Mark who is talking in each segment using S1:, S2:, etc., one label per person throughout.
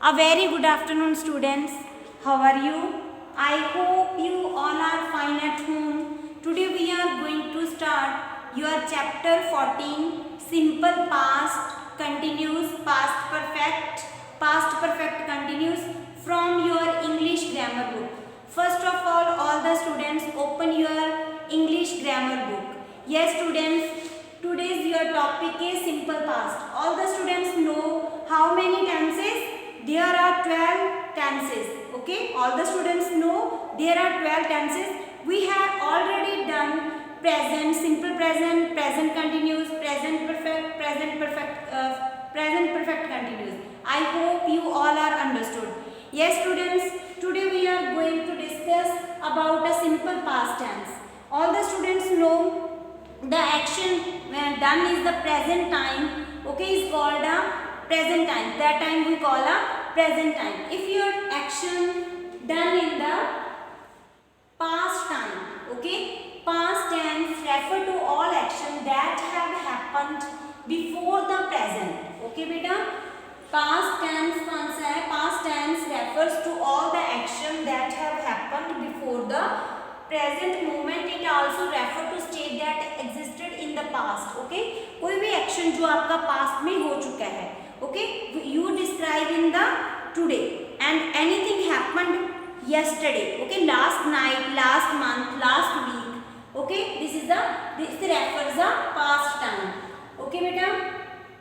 S1: A very good afternoon, students. How are you? I hope you all are fine at home. Today we are going to start your chapter 14, simple past continuous, past perfect continuous from your English grammar book. First of all the students open your English grammar book. Yes, students, today's your topic is simple past. All the students know how many tenses? There are 12 tenses. Okay, all the students know there are 12 tenses. We have already done present, simple present, present continuous, present perfect, present perfect continuous. I hope you all are understood. Yes, students, today we are going to discuss about a simple past tense. All the students know the action when done is the present time. Okay, is called a present time. That time we call a present time. If your action done in the past time, okay, past tense refer to all action that have happened before the present. Okay beta, past tense कौन सा है? Past tense refers to all the action that have happened before the present moment. It also refer to state that existed in the past. Okay, कोई भी action जो आपका past में हो चुका है, okay, you describe in the today, and anything happened yesterday, okay, last night, last month, last week, okay, this refers the past time. Okay beta,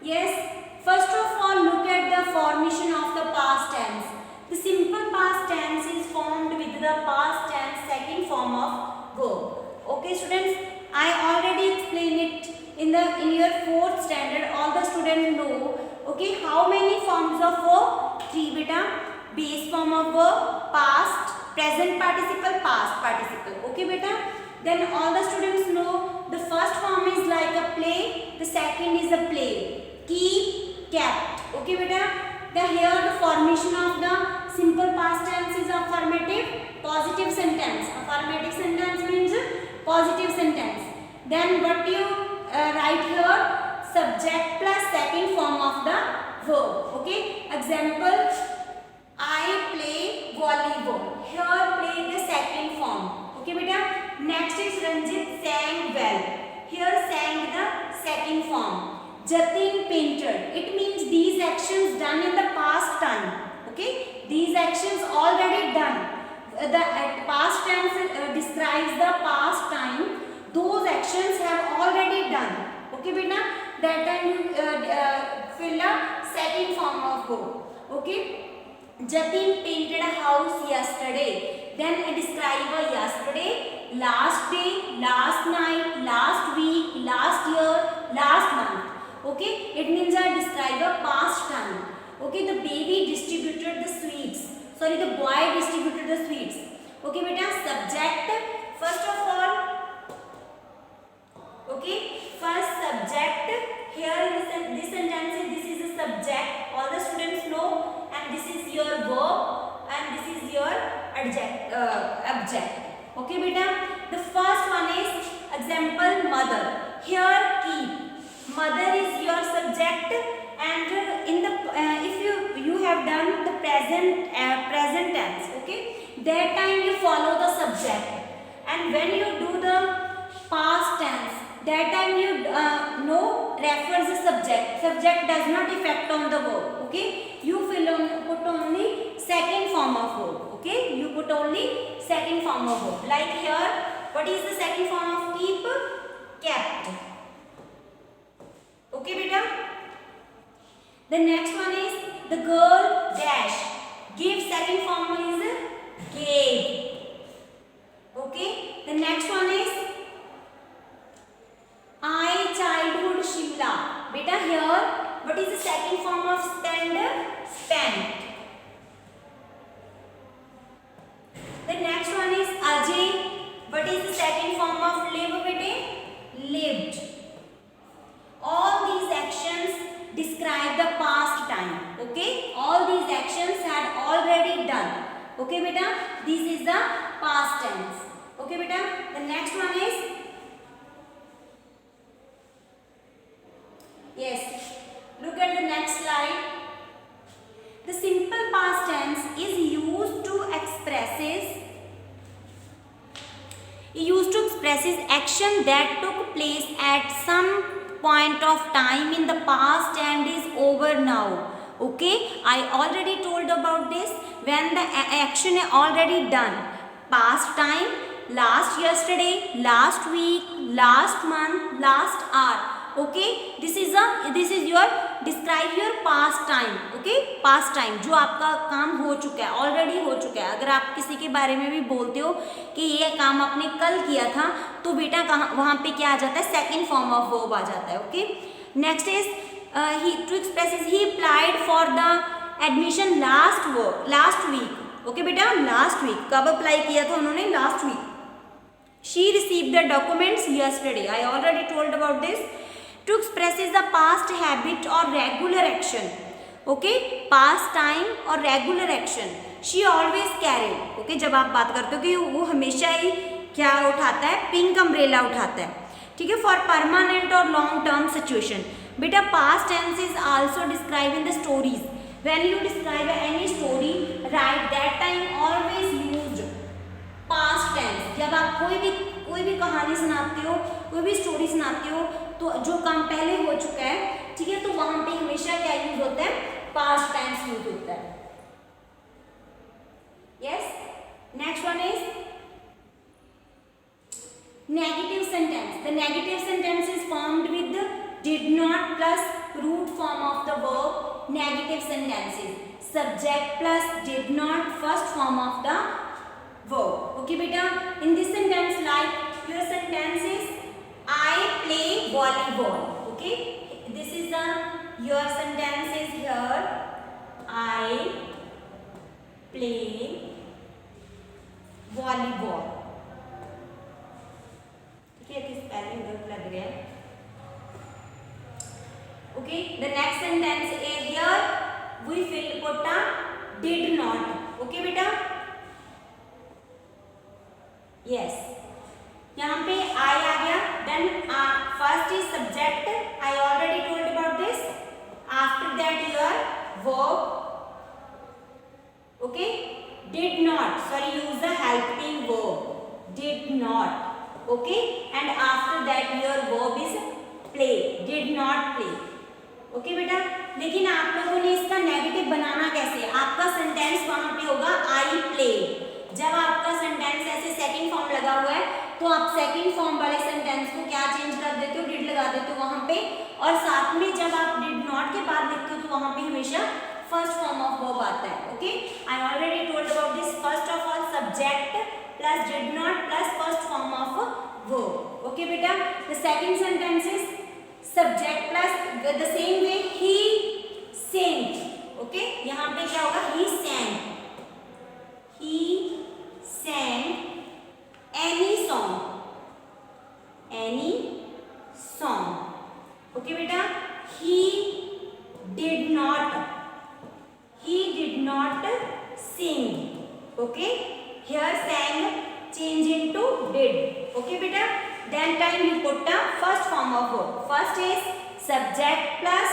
S1: yes. First of all, look at the formation of the past tense. The simple past tense is formed with the past tense second form of verb. Okay students, I already explained it in your 4th standard. All the students know, okay, how many forms of verb? 3 beta. Base form of verb, past, present participle, past participle. Okay beta. Then all the students know the first form is like a play, the second is a play. Keep, kept. Okay beta. Here the formation of the simple past tense is affirmative positive sentence. Affirmative sentence means positive sentence. Then what you write here? Subject plus second form of the verb. Okay. Example, I play volleyball. Here play the second form. Okay beta. Next is Ranjit sang well. Here sang the second form. Jatin painted. It means these actions done in the past time. Okay, these actions already done. The past tense describes the past time. Those actions have already done. Okay, beta. That time you fill a second form of verb. Okay. Jatin painted a house yesterday. Then describe a yesterday, last day, last night, last week, last year, last month. Okay, it means I describe a past time. Okay, the baby distributed the sweets. Sorry, the boy distributed the sweets. Okay, beta, subject. First of all, okay, first subject. Here in this sentence, this is a subject. All the students know, and this is your verb, and this is your object. Okay, beta. The first one is example mother. Here keep. Mother is your subject, and in the if you have done the present tense, okay, that time you follow the subject, and when you do the past tense, that time you know refers the subject. Subject does not affect on the verb. Okay, you put only second form of verb. Okay, you put only second form of verb. Like here, what is the second form of keep? Kept. Okay beta. The next one is the girl dash. Give second form is gave. Okay. The next one is I childhood Shimla. Beta, here what is the second form of spend? Spent. The next one is Ajay. What is the second form of live beta? Lived. All these actions describe the past time. Okay, all these actions had already done. Okay beta, this is the past tense. Okay beta, the next one is, yes, look at the next slide. The simple expresses action that took place at some point of time in the past and is over now. Okay, I already told about this. When the action is already done, past time, last yesterday, last week, last month, last hour. Okay, this is your describe your past time. Okay, past time जो आपका काम हो चुका है, already हो चुका है. अगर आप किसी के बारे में भी बोलते हो कि ये काम आपने कल किया था, तो बेटा कहाँ वहाँ पे क्या आ जाता है, सेकेंड फॉर्म ऑफ वर्ब आ जाता है. Okay, next is he to expresses he applied for the admission last week. Okay बेटा, लास्ट वीक कब अप्लाई किया था उन्होंने, last week. She received the documents yesterday. I already told about this. To express is the past habit or regular action. Okay, past time और regular action. She always carried. Okay, जब आप बात करते हो कि वो हमेशा ही क्या उठाता है, पिंक अम्ब्रेला उठाता है. ठीक है, for permanent और long term situation. बेटा past tense is also described in the stories. When you describe any story, write that time always used past tense. जब आप कोई भी कहानी सुनाते हो, कोई भी स्टोरी सुनाते हो, तो जो काम पहले हो चुका है, ठीक है, तो वहां पे हमेशा क्या यूज होता है, पास्ट टेंस यूज होता है. Yes, next one is negative sentence. The negative sentence is formed with did not plus root form of the verb. Negative sentences, subject plus did not first form of the verb. Okay beta, in this sentence, like your sentence is I play volleyball. Okay, this is the your sentence is here I play volleyball. ठीक है, किस spelling गलत लग रहा है. Okay, the next sentence is here we fill put a did not. Okay beta, yes, यहाँ पे I आ गया. Then first is subject. I already told about this. After that your verb. Okay, did not, sorry, use the helping verb, did not. Okay, and after that your verb is play, did not play. Okay बेटा, लेकिन आप लोगों ने इसका negative बनाना कैसे, आपका sentence वहां पे होगा आई प्ले. जब आपका सेंटेंस ऐसे सेकंड फॉर्म लगा हुआ है, तो आप सेकंड फॉर्म वाले सेंटेंस को क्या चेंज कर देते हो, डिड लगा देते हो वहां पे, और साथ में जब आप डिड नॉट के बाद लिखते हो तो वहां पे हमेशा फर्स्ट फॉर्म ऑफ वर्ब आता है. Okay, I already told about this. First of all subject plus did not plus first form of verb. Okay बेटा, the second sentence is subject plus the same way he sang. Okay, यहाँ पे क्या होगा, he sang any song. Okay बेटा, he did not sing. Okay, here sang change into did. Okay बेटा, then time you put the first form of verb. First is subject plus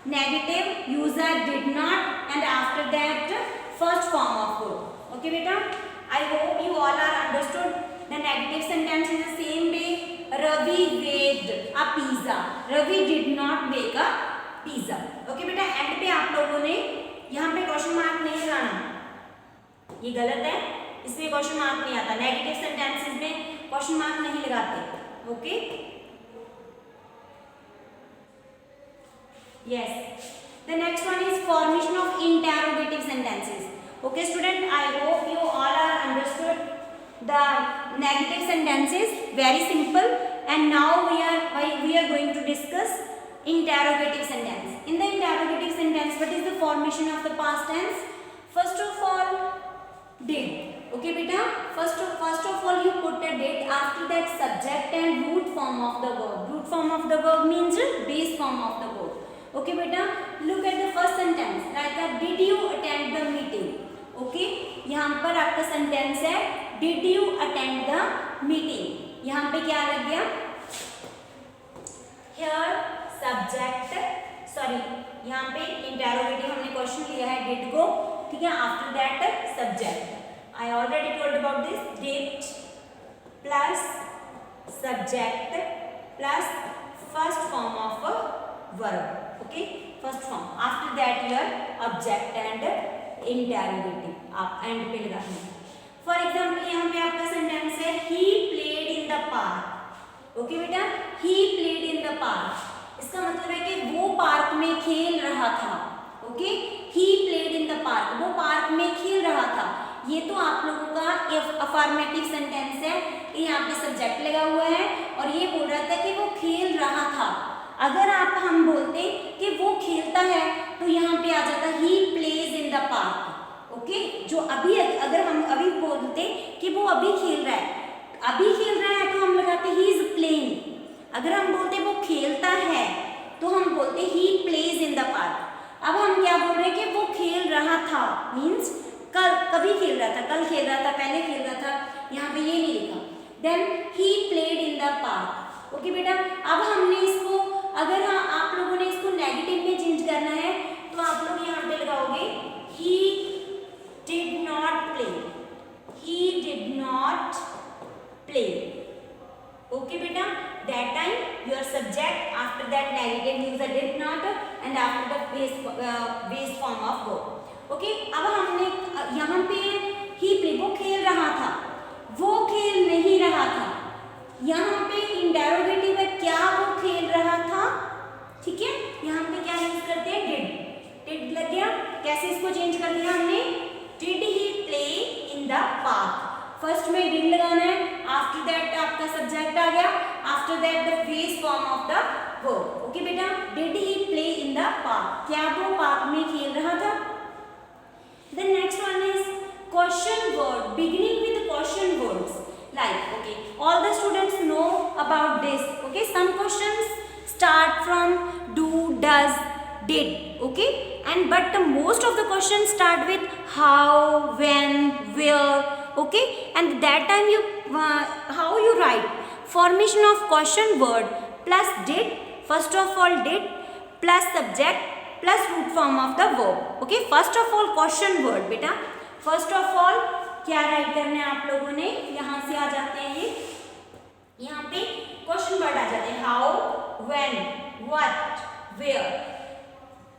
S1: negative, user did not, and after that first form of verb. Okay beta, I hope you all are understood. The negative sentence is the same way. Ravi baked a pizza. Ravi did not bake a pizza. Okay beta, end पे आप लोगों ने यहाँ पे question mark नहीं लगाना, ये गलत है, इसमें क्वेश्चन मार्क नहीं आता. नेगेटिव सेंटेंसेस में क्वेश्चन मार्क नहीं लगाते. Okay, yes, the next one is formation of interrogative sentences. Okay student, I hope you all are understood the negative sentences. Very simple. And now we are going to discuss interrogative sentence. In the interrogative sentence, what is the formation of the past tense? First of all, did. Okay beta, first of all you put a did, after that subject and root form of the verb. Root form of the verb means base form of the verb. Okay beta, look at the first sentence, like did you attend the meeting. Okay, यहाँ पर आपका sentence है did you attend the meeting. यहाँ पे क्या लग गया, here subject, sorry, यहाँ पे interrogative हमने क्वेश्चन लिया है did को, ठीक है, after that subject. I already told about this, did plus subject plus first form of a verb. Okay, first form. After that your object and interrogative. आप and पे लगाना है. फॉर एग्जाम्पल यहाँ पे आपका सेंटेंस है he played in the park. Okay बेटा, he played in the park. इसका मतलब है कि वो पार्क में खेल रहा था. Okay, he played in the park. वो पार्क में खेल रहा था. ये तो आप लोगों का अफर्मेटिव सेंटेंस है. यहाँ पे सब्जेक्ट लगा हुआ है और ये बोल रहा था कि वो खेल रहा था. अगर हम बोलते कि वो खेलता है तो यहाँ पे आ जाता he plays in the park. Okay, जो अभी अगर हम अभी बोलते कि वो अभी खेल रहा है तो हम लगाते he is playing. अगर हम बोलते वो खेलता है तो हम बोलते he plays in the park. अब हम क्या बोल रहे हैं कि वो खेल रहा था, मीन्स कभी खेल रहा था, कल खेल रहा था, पहले खेल रहा था. यहाँ पे ये नहीं लिखा. Then he played in the park. Okay बेटा, अब हमने इसको अगर आप लोगों ने इसको नेगेटिव में चेंज करना है तो आप लोग यहाँ पे लगाओगे he did not play. He did not play. Okay बेटा, that time your subject, after that negative use a did not and after the base form of verb. Okay, अब हमने यहाँ पे he play, वो खेल रहा था, वो खेल नहीं रहा था. यहाँ पे इंटेरोगेटिव है, क्या वो खेल रहा था. ठीक है, यहाँ पे क्या यूज करते हैं, डिड लग गया. कैसे इसको चेंज कर दिया हमने, did he play in the park. First में डिड लगाना है, आफ्टर दैट आपका सब्जेक्ट आ गया, after that the base form of the verb. Okay बेटा, did he play in the park, क्या वो पार्क में खेल रहा था. The next one is question word, beginning with question words. Like, okay, all the students know about this. Okay, some questions start from do, does, did. Okay, and but the most of the questions start with how, when, where. Okay, and that time you how you write formation of question word plus did. First of all did plus subject plus root form of the verb. Okay, first of all question word बेटा. First of all क्या right करना है आप लोगों ने, यहाँ से आ जाते हैं ये, यहाँ पे क्वेश्चन वर्ड आ जाते हैं how, when, what, where.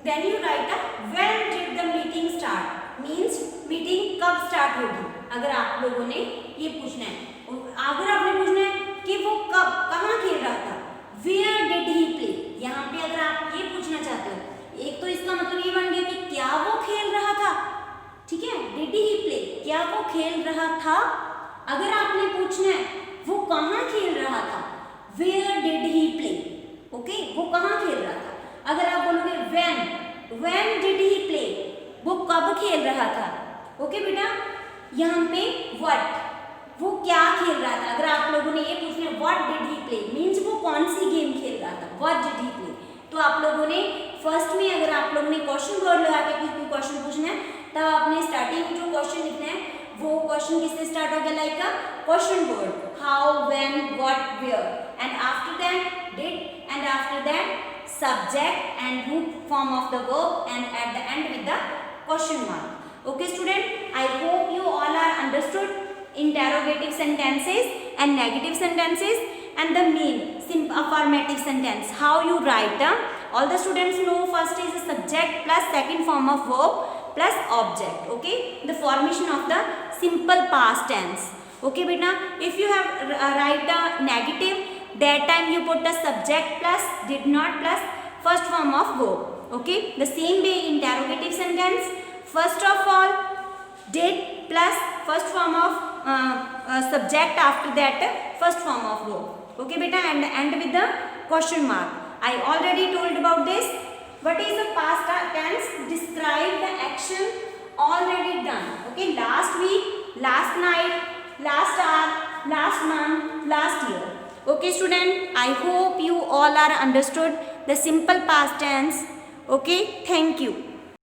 S1: Then you write when did the meeting start, means meeting कब स्टार्ट होगी. अगर आप लोगों ने ये पूछना है, अगर आपने पूछना है कि वो कब कहाँ खेल रहा था, वेयर डिड ही प्ले. यहाँ पे अगर आप ये पूछना चाहते हो, एक तो इसका मतलब ये बन गया कि क्या वो खेल रहा था. ठीक है, डिड ही प्ले, क्या वो खेल रहा था. अगर आपने पूछना है वो कहाँ खेल रहा था, where did he play. Okay, वो कहाँ खेल रहा था. अगर आप बोलोगे व्हेन डिड ही प्ले, वो कब खेल रहा था. ओके बेटा, यहाँ पे व्हाट, वो क्या खेल रहा था. अगर आप लोगों ने ये पूछना है what did he play, means वो कौन सी गेम खेल रहा था, व्हाट डिड ही प्ले. तो आप लोगों ने फर्स्ट में अगर आप लोगों ने क्वेश्चन वर्ड लगा के कोई क्वेश्चन पूछना है तब आपने स्टार्टिंग में जो क्वेश्चन लिखना है वो क्वेश्चन किससे स्टार्ट हो गया, लाइक का question word how, when, what, where, and after that did, and after that subject and root form of the verb, and at the end with the question mark. Okay student, I hope you all are understood interrogative sentences and negative sentences and the main simple affirmative sentence, how you write. All the students know first is the subject plus second form of verb plus object. Okay, the formation of the simple past tense. Okay beta, if you have write a negative, that time you put the subject plus did not plus first form of verb. Okay, the same way interrogative sentence, first of all did plus first form of subject, after that first form of verb. Okay beta, and end with the question mark. I already told about this. What is the past tense? Describe the action already done. Okay, last week, last night, last hour, last month, last year. Okay student, I hope you all are understood the simple past tense. Okay, thank you.